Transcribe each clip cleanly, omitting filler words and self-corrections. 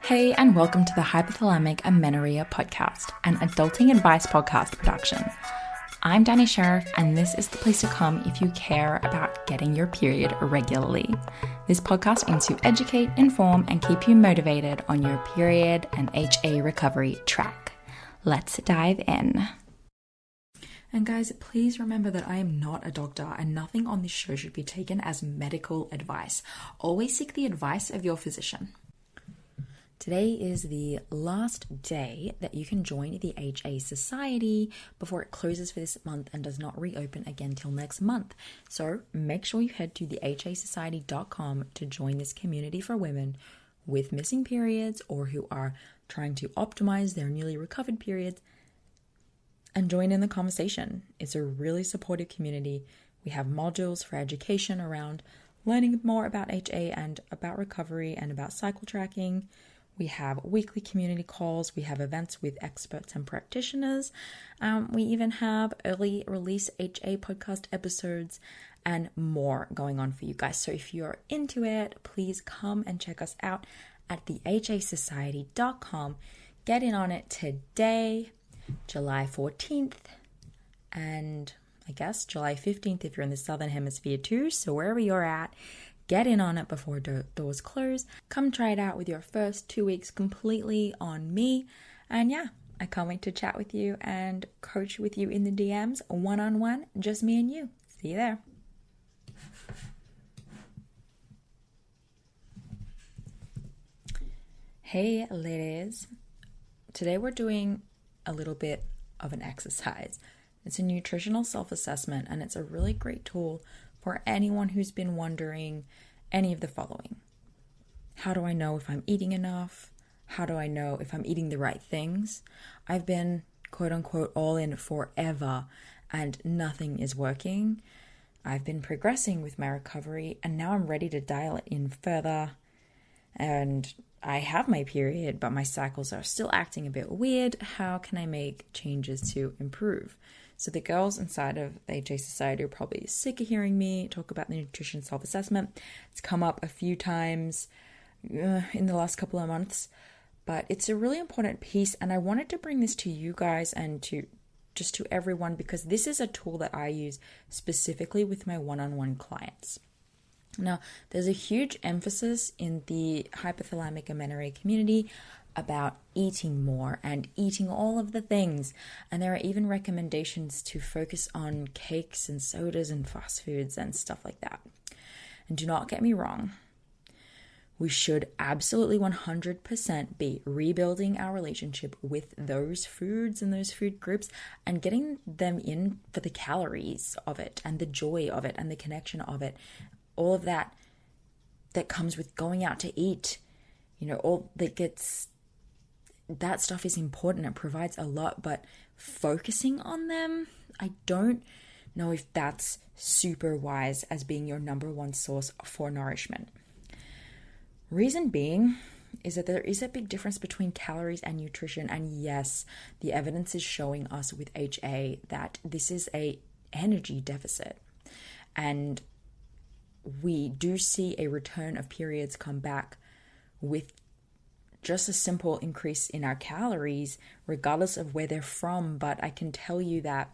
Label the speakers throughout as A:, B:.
A: Hey, and welcome to the Hypothalamic Amenorrhea podcast, an adulting advice podcast production. I'm Danny Sheriff, and this is the place to come if you care about getting your period regularly. This podcast aims to educate, inform, and keep you motivated on your period and HA recovery track. Let's dive in. And guys, please remember that I am not a doctor and nothing on this show should be taken as medical advice. Always seek the advice of your physician. Today is the last day that you can join the HA Society before it closes for this month and does not reopen again till next month. So make sure you head to thehasociety.com to join this community for women with missing periods or who are trying to optimize their newly recovered periods and join in the conversation. It's a really supportive community. We have modules for education around learning more about HA and about recovery and about cycle tracking. We have weekly community calls. We have events with experts and practitioners. We even have early release HA podcast episodes and more going on for you guys. So if you're into it, please come and check us out at thehasociety.com. Get in on it today, July 14th, and I guess July 15th if you're in the Southern Hemisphere too. So wherever you're at, get in on it before doors close. Come try it out with your first 2 weeks completely on me. And yeah, I can't wait to chat with you and coach with you in the DMs, one-on-one, just me and you. See you there. Hey ladies, today we're doing a little bit of an exercise. It's a nutritional self-assessment and it's a really great tool for anyone who's been wondering any of the following. How do I know if I'm eating enough? How do I know if I'm eating the right things? I've been quote unquote all in forever and nothing is working. I've been progressing with my recovery and now I'm ready to dial it in further. And I have my period, but my cycles are still acting a bit weird. How can I make changes to improve? So the girls inside of the HA Society are probably sick of hearing me talk about the nutrition self-assessment. It's come up a few times in the last couple of months, but it's a really important piece. And I wanted to bring this to you guys and to everyone because this is a tool that I use specifically with my one-on-one clients. Now, there's a huge emphasis in the hypothalamic amenorrhea community about eating more and eating all of the things. And there are even recommendations to focus on cakes and sodas and fast foods and stuff like that. And do not get me wrong. We should absolutely 100% be rebuilding our relationship with those foods and those food groups and getting them in for the calories of it and the joy of it and the connection of it. All of that comes with going out to eat, all that gets, that stuff is important. It provides a lot, but focusing on them, I don't know if that's super wise as being your number one source for nourishment. Reason being is that there is a big difference between calories and nutrition. And yes, the evidence is showing us with HA that this is a energy deficit. And we do see a return of periods come back with just a simple increase in our calories, regardless of where they're from. But I can tell you that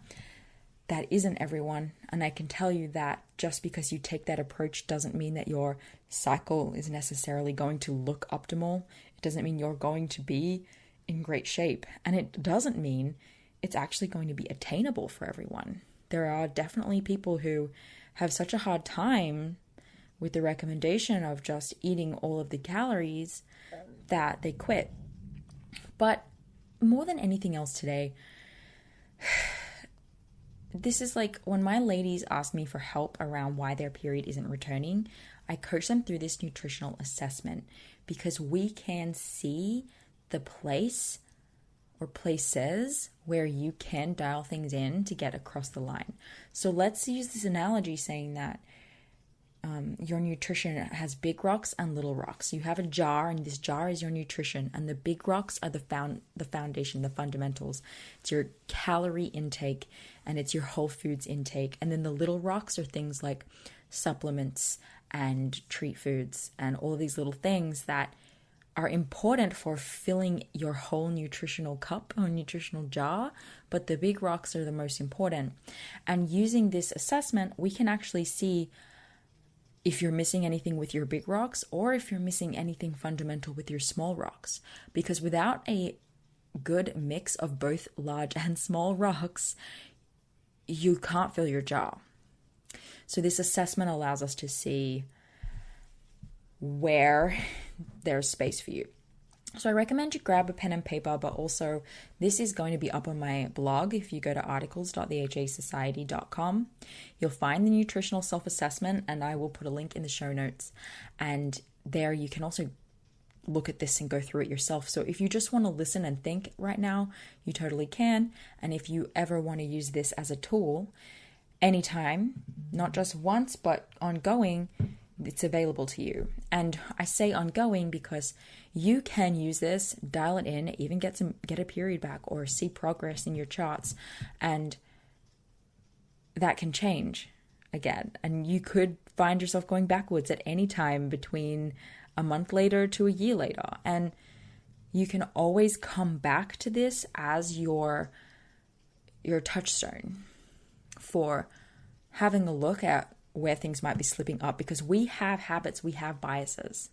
A: isn't everyone. And I can tell you that just because you take that approach doesn't mean that your cycle is necessarily going to look optimal. It doesn't mean you're going to be in great shape. And it doesn't mean it's actually going to be attainable for everyone. There are definitely people who have such a hard time with the recommendation of just eating all of the calories that they quit. But more than anything else today, this is like when my ladies ask me for help around why their period isn't returning, I coach them through this nutritional assessment because we can see the place or places where you can dial things in to get across the line. So let's use this analogy saying that your nutrition has big rocks and little rocks. You have a jar and this jar is your nutrition and the big rocks are the foundation, the fundamentals. It's your calorie intake and it's your whole foods intake. And then the little rocks are things like supplements and treat foods and all of these little things that are important for filling your whole nutritional cup or nutritional jar, but the big rocks are the most important. And using this assessment, we can actually see if you're missing anything with your big rocks or if you're missing anything fundamental with your small rocks. Because without a good mix of both large and small rocks, you can't fill your jar. So this assessment allows us to see where there's space for you. So I recommend you grab a pen and paper, but also this is going to be up on my blog. If you go to articles.thehasociety.com, you'll find the nutritional self-assessment, and I will put a link in the show notes. And there you can also look at this and go through it yourself. So if you just want to listen and think right now, you totally can. And if you ever want to use this as a tool, anytime, not just once, but ongoing, it's available to you. And I say ongoing because you can use this, dial it in, even get a period back or see progress in your charts, and that can change again. And you could find yourself going backwards at any time between a month later to a year later. And you can always come back to this as your touchstone for having a look at where things might be slipping up, because we have habits, we have biases.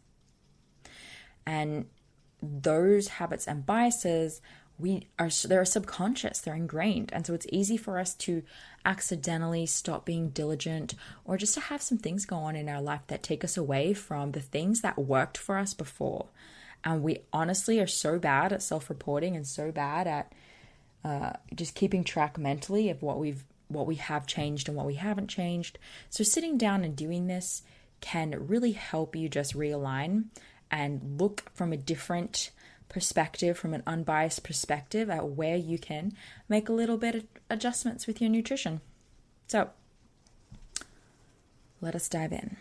A: And those habits and biases, they're subconscious, they're ingrained. And so it's easy for us to accidentally stop being diligent, or just to have some things go on in our life that take us away from the things that worked for us before. And we honestly are so bad at self-reporting and so bad at just keeping track mentally of what we have changed and what we haven't changed. So sitting down and doing this can really help you just realign and look from a different perspective, from an unbiased perspective, at where you can make a little bit of adjustments with your nutrition. So let us dive in.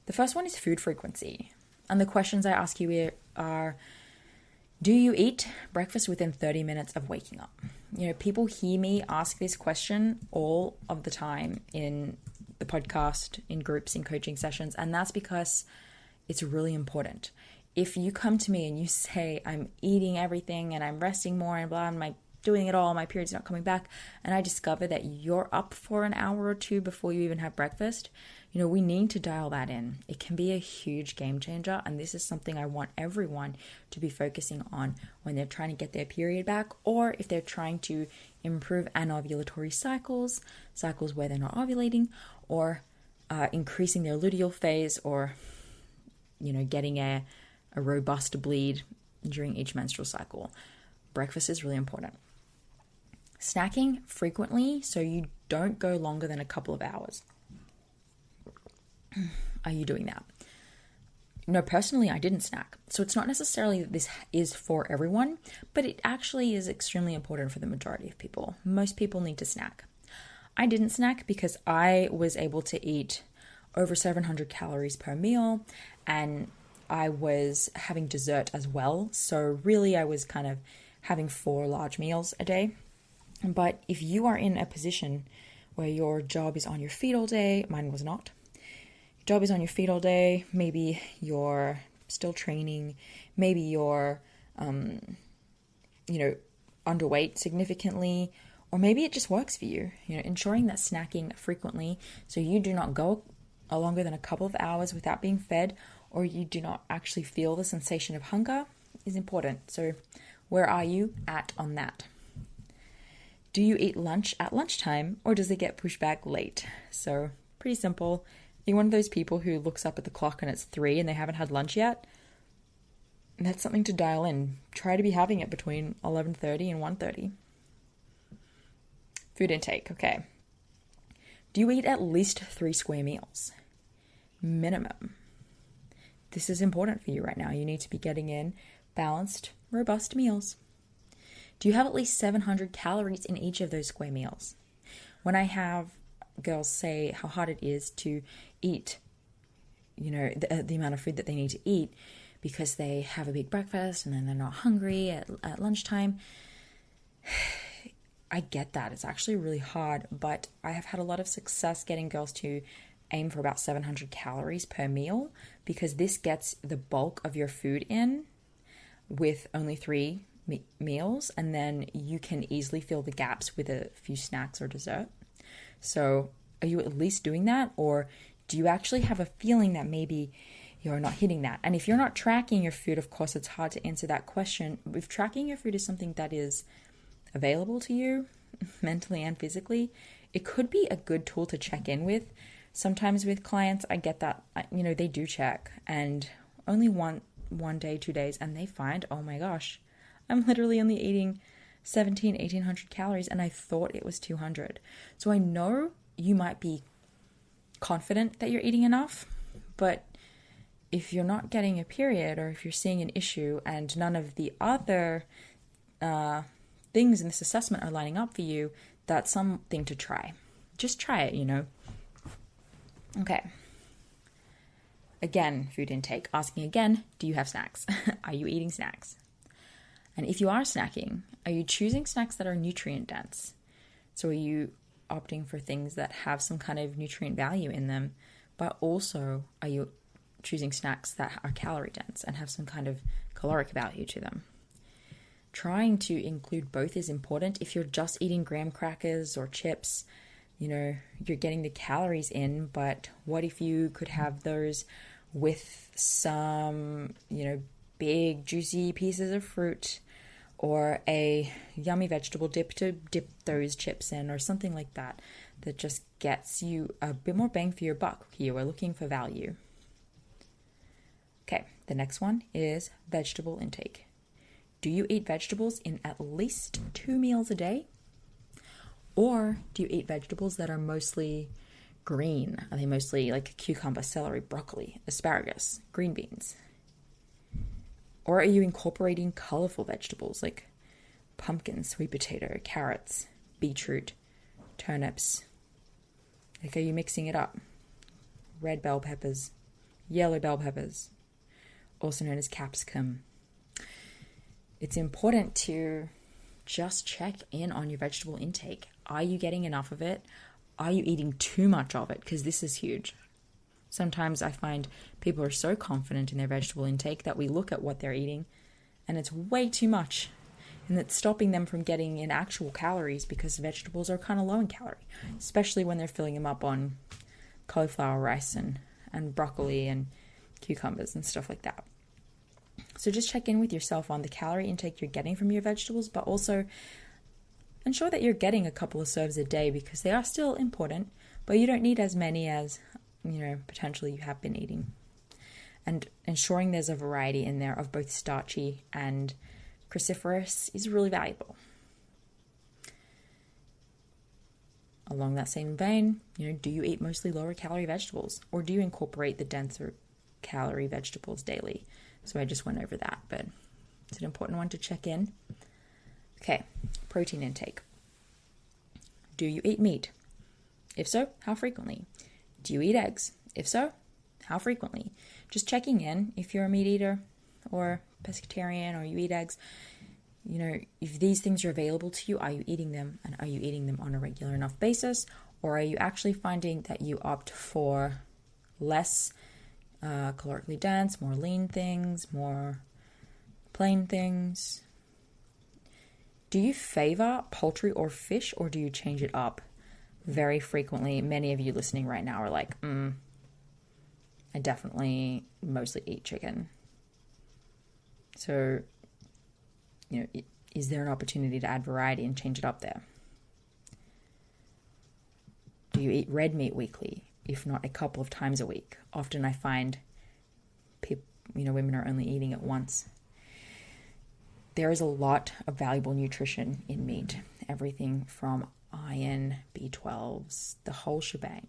A: The first one is food frequency. And the questions I ask you are, do you eat breakfast within 30 minutes of waking up? You know, people hear me ask this question all of the time in the podcast, in groups, in coaching sessions, and that's because it's really important. If you come to me and you say, I'm eating everything and I'm resting more and blah, and I'm doing it all, my period's not coming back, and I discover that you're up for an hour or two before you even have breakfast, you know, we need to dial that in. It can be a huge game changer, and this is something I want everyone to be focusing on when they're trying to get their period back, or if they're trying to improve anovulatory cycles where they're not ovulating, or increasing their luteal phase, or, you know, getting a robust bleed during each menstrual cycle. Breakfast is really important. Snacking frequently, so you don't go longer than a couple of hours. Are you doing that? No, personally, I didn't snack. So it's not necessarily that this is for everyone, but it actually is extremely important for the majority of people. Most people need to snack. I didn't snack because I was able to eat over 700 calories per meal, and I was having dessert as well. So really, I was kind of having 4 large meals a day. But if you are in a position where your job is on your feet all day, mine was not. Job is on your feet all day, maybe you're still training, maybe you're, underweight significantly, or maybe it just works for you. You know, ensuring that snacking frequently, so you do not go longer than a couple of hours without being fed, or you do not actually feel the sensation of hunger, is important. So where are you at on that? Do you eat lunch at lunchtime, or does it get pushed back late? So pretty simple. You're one of those people who looks up at the clock and it's 3 and they haven't had lunch yet. That's something to dial in. Try to be having it between 11:30 and 1:30. Food intake, okay. Do you eat at least 3 square meals? Minimum. This is important for you right now. You need to be getting in balanced, robust meals. Do you have at least 700 calories in each of those square meals? When I have girls say how hard it is to eat, you know, the amount of food that they need to eat because they have a big breakfast and then they're not hungry at lunchtime, I get that. It's actually really hard, but I have had a lot of success getting girls to aim for about 700 calories per meal, because this gets the bulk of your food in with only 3 meals, and then you can easily fill the gaps with a few snacks or dessert. So are you at least doing that, or do you actually have a feeling that maybe you're not hitting that? And if you're not tracking your food, of course, it's hard to answer that question. If tracking your food is something that is available to you mentally and physically, it could be a good tool to check in with. Sometimes with clients, I get that, they do check, and only one day, 2 days, and they find, oh my gosh, I'm literally only eating 1,800 calories, and I thought it was 200. So I know you might be confident that you're eating enough, but if you're not getting a period, or if you're seeing an issue and none of the other things in this assessment are lining up for you, that's something to try. Just try it, Okay. Again, food intake. Asking again, do you have snacks? Are you eating snacks? And if you are snacking, are you choosing snacks that are nutrient dense? So are you opting for things that have some kind of nutrient value in them, but also are you choosing snacks that are calorie dense and have some kind of caloric value to them? Trying to include both is important. If you're just eating graham crackers or chips, you're getting the calories in, but what if you could have those with some, big juicy pieces of fruit, or a yummy vegetable dip to dip those chips in, or something like that, that just gets you a bit more bang for your buck. You are looking for value. Okay, the next one is vegetable intake. Do you eat vegetables in at least 2 meals a day? Or do you eat vegetables that are mostly green? Are they mostly like cucumber, celery, broccoli, asparagus, green beans? Or are you incorporating colorful vegetables like pumpkin, sweet potato, carrots, beetroot, turnips? Like, are you mixing it up? Red bell peppers, yellow bell peppers, also known as capsicum. It's important to just check in on your vegetable intake. Are you getting enough of it? Are you eating too much of it? Because this is huge. Sometimes I find people are so confident in their vegetable intake that we look at what they're eating and it's way too much. And it's stopping them from getting in actual calories, because vegetables are kind of low in calorie, especially when they're filling them up on cauliflower rice and broccoli and cucumbers and stuff like that. So just check in with yourself on the calorie intake you're getting from your vegetables, but also ensure that you're getting a couple of serves a day, because they are still important, but you don't need as many as, potentially you have been eating. And ensuring there's a variety in there of both starchy and cruciferous is really valuable. Along that same vein, do you eat mostly lower calorie vegetables, or do you incorporate the denser calorie vegetables daily? So I just went over that, but it's an important one to check in. Okay, protein intake. Do you eat meat? If so, how frequently? Do you eat eggs? If so, how frequently? Just checking in if you're a meat eater or pescatarian, or you eat eggs. If these things are available to you, are you eating them? And are you eating them on a regular enough basis? Or are you actually finding that you opt for less calorically dense, more lean things, more plain things? Do you favor poultry or fish, or do you change it up very frequently? Many of you listening right now are like, I definitely mostly eat chicken. So, is there an opportunity to add variety and change it up there? Do you eat red meat weekly, if not a couple of times a week? Often I find women are only eating it once. There is a lot of valuable nutrition in meat. Everything from iron, B12s, the whole shebang.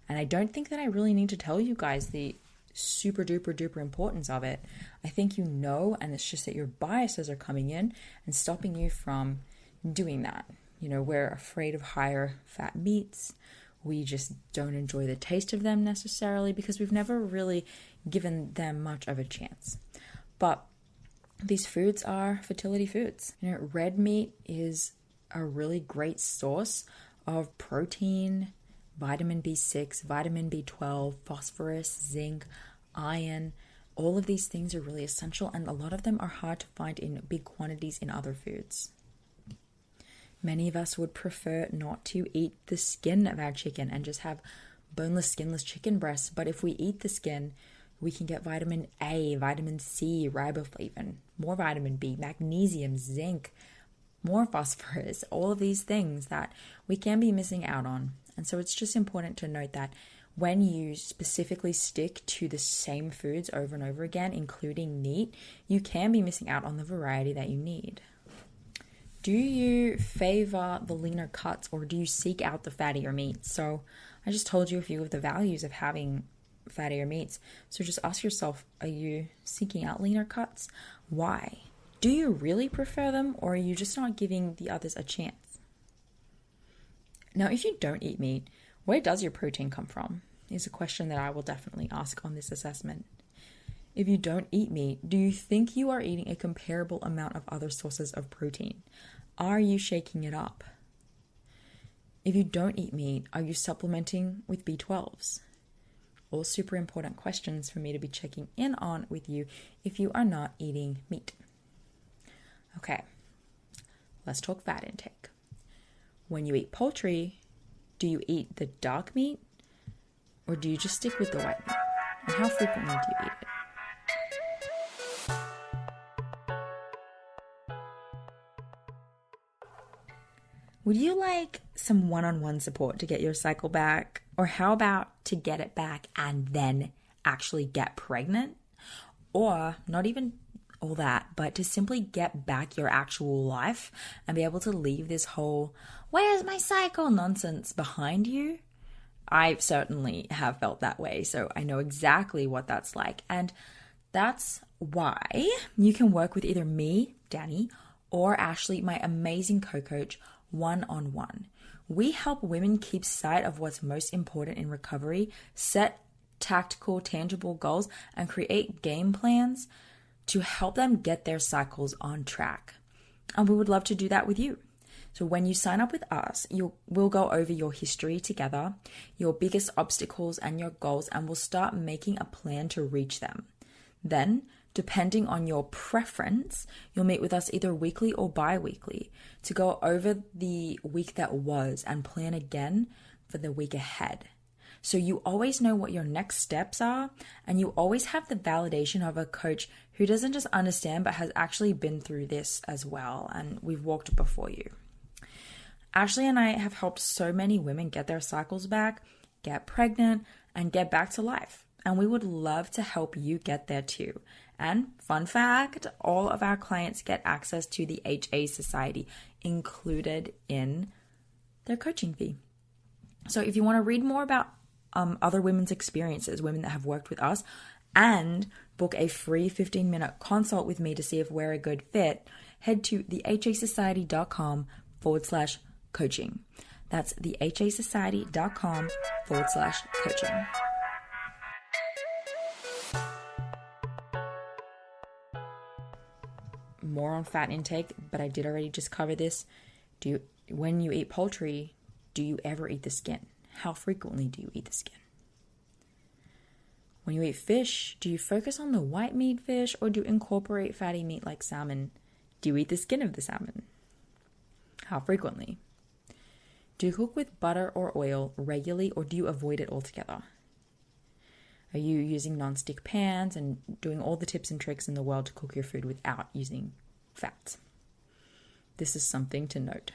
A: And I don't think that I really need to tell you guys the super duper duper importance of it. I think and it's just that your biases are coming in and stopping you from doing that. We're afraid of higher fat meats. We just don't enjoy the taste of them necessarily, because we've never really given them much of a chance. But these foods are fertility foods. Red meat is a really great source of protein vitamin B6, vitamin B12, phosphorus, zinc, iron. All of these things are really essential, and a lot of them are hard to find in big quantities in other foods. Many of us would prefer not to eat the skin of our chicken and just have boneless, skinless chicken breasts. But if we eat the skin, we can get vitamin A, vitamin C, riboflavin, more vitamin B, magnesium, zinc, more phosphorus, all of these things that we can be missing out on. And so it's just important to note that when you specifically stick to the same foods over and over again, including meat, you can be missing out on the variety that you need. Do you favor the leaner cuts, or do you seek out the fattier meats? So I just told you a few of the values of having fattier meats. So just ask yourself, are you seeking out leaner cuts? Why? Do you really prefer them, or are you just not giving the others a chance? Now, if you don't eat meat, where does your protein come from? Is a question that I will definitely ask on this assessment. If you don't eat meat, do you think you are eating a comparable amount of other sources of protein? Are you shaking it up? If you don't eat meat, are you supplementing with B12s? All super important questions for me to be checking in on with you if you are not eating meat. Okay, let's talk fat intake. When you eat poultry, do you eat the dark meat, or do you just stick with the white meat? And how frequently do you eat it? Would you like some one-on-one support to get your cycle back? Or how about to get it back and then actually get pregnant? Or not even all that, but to simply get back your actual life and be able to leave this whole "where's my cycle" nonsense behind you? I certainly have felt that way, so I know exactly what that's like. And that's why you can work with either me, Danny, or Ashley, my amazing co-coach, one-on-one. We help women keep sight of what's most important in recovery, set tactical, tangible goals, and create game plans to help them get their cycles on track. And we would love to do that with you. So when you sign up with us, we'll go over your history together, your biggest obstacles and your goals, and we'll start making a plan to reach them. Then, depending on your preference, you'll meet with us either weekly or bi-weekly to go over the week that was and plan again for the week ahead. So you always know what your next steps are, and you always have the validation of a coach who doesn't just understand but has actually been through this as well, and we've walked before you. Ashley and I have helped so many women get their cycles back, get pregnant, and get back to life. And we would love to help you get there too. And fun fact, all of our clients get access to the HA Society included in their coaching fee. So if you want to read more about other women's experiences, women that have worked with us, and book a free 15-minute consult with me to see if we're a good fit, head to thehasociety.com/coaching. That's thehasociety.com/coaching. More on fat intake, but I did already just cover this. When you eat poultry, do you ever eat the skin? How frequently do you eat the skin? When you eat fish, do you focus on the white meat fish, or do you incorporate fatty meat like salmon? Do you eat the skin of the salmon? How frequently? Do you cook with butter or oil regularly, or do you avoid it altogether? Are you using non-stick pans and doing all the tips and tricks in the world to cook your food without using fats? This is something to note.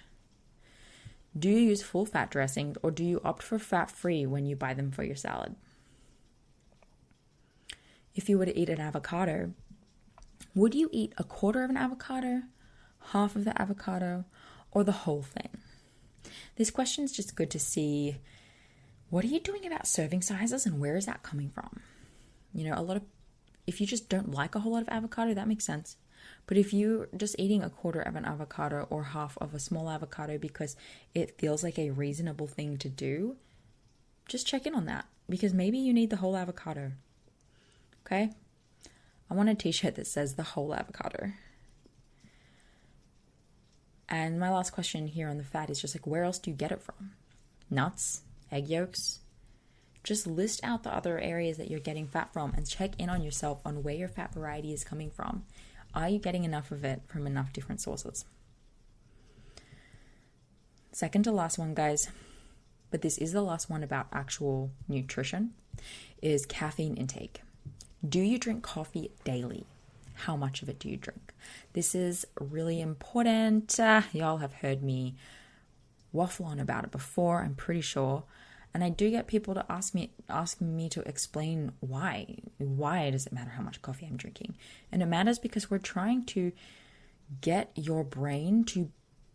A: Do you use full fat dressings, or do you opt for fat-free when you buy them for your salad? If you were to eat an avocado, would you eat a quarter of an avocado, half of the avocado, or the whole thing? This question is just good to see, what are you doing about serving sizes and where is that coming from? If you just don't like a whole lot of avocado, that makes sense. But if you're just eating a quarter of an avocado or half of a small avocado because it feels like a reasonable thing to do, just check in on that, because maybe you need the whole avocado. Okay? I want a t-shirt that says the whole avocado. And my last question here on the fat is just like, where else do you get it from? Nuts, egg yolks, just list out the other areas that you're getting fat from and check in on yourself on where your fat variety is coming from. Are you getting enough of it from enough different sources? Second to last one, guys, but this is the last one about actual nutrition, is caffeine intake. Do you drink coffee daily? How much of it do you drink? This is really important. Y'all have heard me waffle on about it before, I'm pretty sure. And I do get people to ask me to explain why. Why does it matter how much coffee I'm drinking? And it matters because we're trying to get your brain to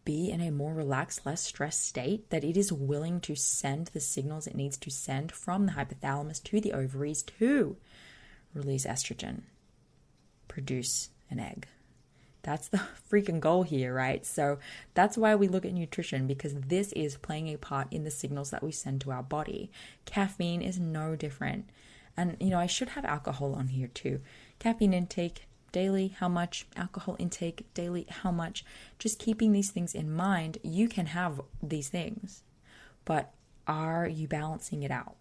A: be in a more relaxed, less stressed state, that it is willing to send the signals it needs to send from the hypothalamus to the ovaries to release estrogen, produce an egg. That's the freaking goal here, right? So that's why we look at nutrition, because this is playing a part in the signals that we send to our body. Caffeine is no different. And, I should have alcohol on here too. Caffeine intake daily, how much? Alcohol intake daily, how much? Just keeping these things in mind, you can have these things, but are you balancing it out?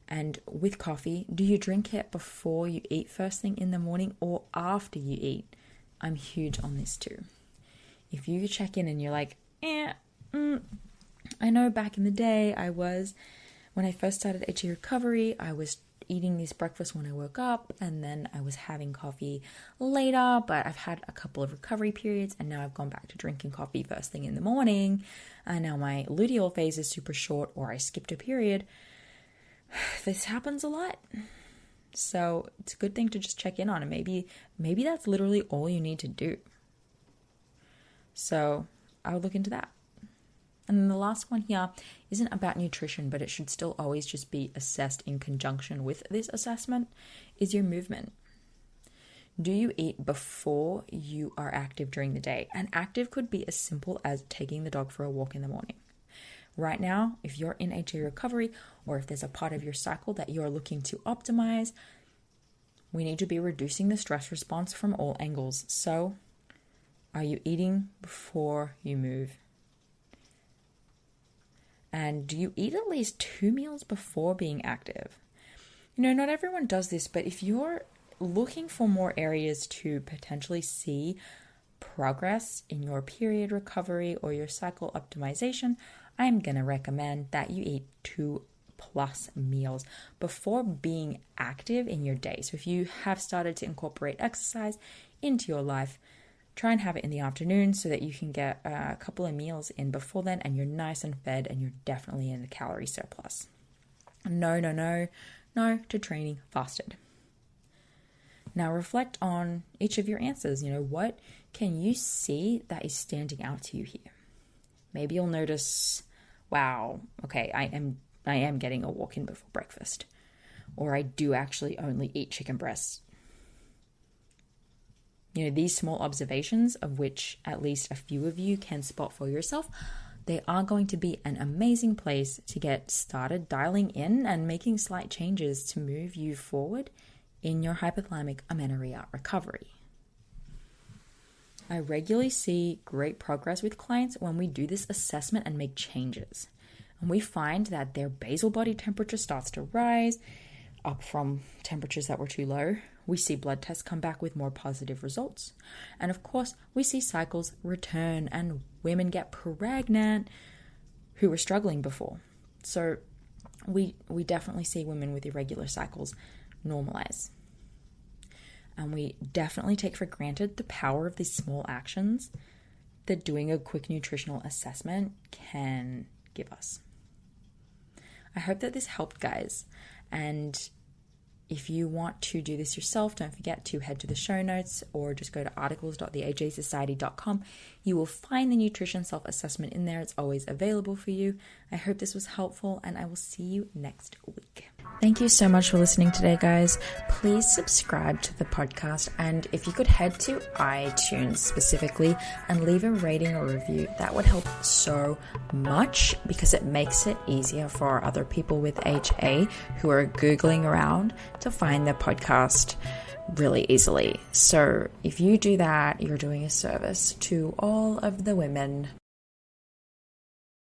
A: And with coffee, do you drink it before you eat first thing in the morning or after you eat? I'm huge on this too. If you check in and you're like, I know back in the day when I first started HA recovery, I was eating this breakfast when I woke up and then I was having coffee later, but I've had a couple of recovery periods and now I've gone back to drinking coffee first thing in the morning. And now my luteal phase is super short, or I skipped a period. This happens a lot. So it's a good thing to just check in on, and maybe that's literally all you need to do. So I would look into that. And then the last one here isn't about nutrition, but it should still always just be assessed in conjunction with this assessment, is your movement. Do you eat before you are active during the day? And active could be as simple as taking the dog for a walk in the morning. Right now, if you're in HA recovery, or if there's a part of your cycle that you're looking to optimize, we need to be reducing the stress response from all angles. So, are you eating before you move? And do you eat at least 2 meals before being active? Not everyone does this, but if you're looking for more areas to potentially see progress in your period recovery or your cycle optimization, I'm going to recommend that you eat 2+ meals before being active in your day. So if you have started to incorporate exercise into your life, try and have it in the afternoon so that you can get a couple of meals in before then and you're nice and fed and you're definitely in a calorie surplus. No to training fasted. Now reflect on each of your answers. What can you see that is standing out to you here? Maybe you'll notice, wow, okay, I am getting a walk in before breakfast. Or I do actually only eat chicken breasts. These small observations, of which at least a few of you can spot for yourself, they are going to be an amazing place to get started dialing in and making slight changes to move you forward in your hypothalamic amenorrhea recovery. I regularly see great progress with clients when we do this assessment and make changes. And we find that their basal body temperature starts to rise up from temperatures that were too low. We see blood tests come back with more positive results. And of course, we see cycles return and women get pregnant who were struggling before. So we definitely see women with irregular cycles normalize. And we definitely take for granted the power of these small actions that doing a quick nutritional assessment can give us. I hope that this helped, guys. And if you want to do this yourself, don't forget to head to the show notes or just go to articles.theajsociety.com. You will find the nutrition self-assessment in there. It's always available for you. I hope this was helpful, and I will see you next week. Thank you so much for listening today, guys. Please subscribe to the podcast, and if you could head to iTunes specifically and leave a rating or review, that would help so much because it makes it easier for other people with HA who are Googling around to find the podcast really easily. So if you do that, you're doing a service to all of the women